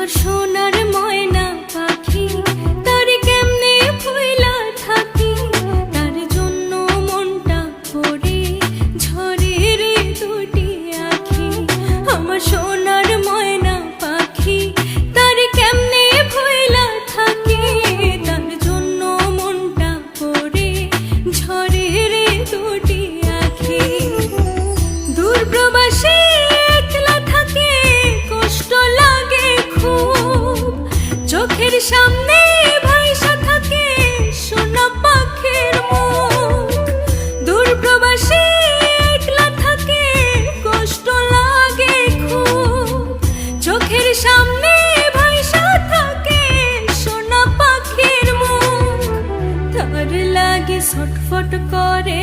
আমার সোনার ময়না পাখি, তার কেমনে ভুইলা থাকি, তার জন্য মনটা পড়ে ঝরে রে দুটি আখি। আমার সোনার ময়না পাখি, তার কেমনে ভুইলা থাকি, তার জন্য মনটা পড়ে ঝরে রে দুটি আখি। দূর প্রবাসী একলা থাকে, কষ্ট লাগে খুব, চোখের সামনে ভাইসা থাকে সোনা পাখির মুখ। দূর প্রবাসী একলা থাকে, কষ্ট লাগে খুব, চোখের সামনে ভাইসা থাকে সোনা পাখির মুখ। তার লাগে ছটফট করে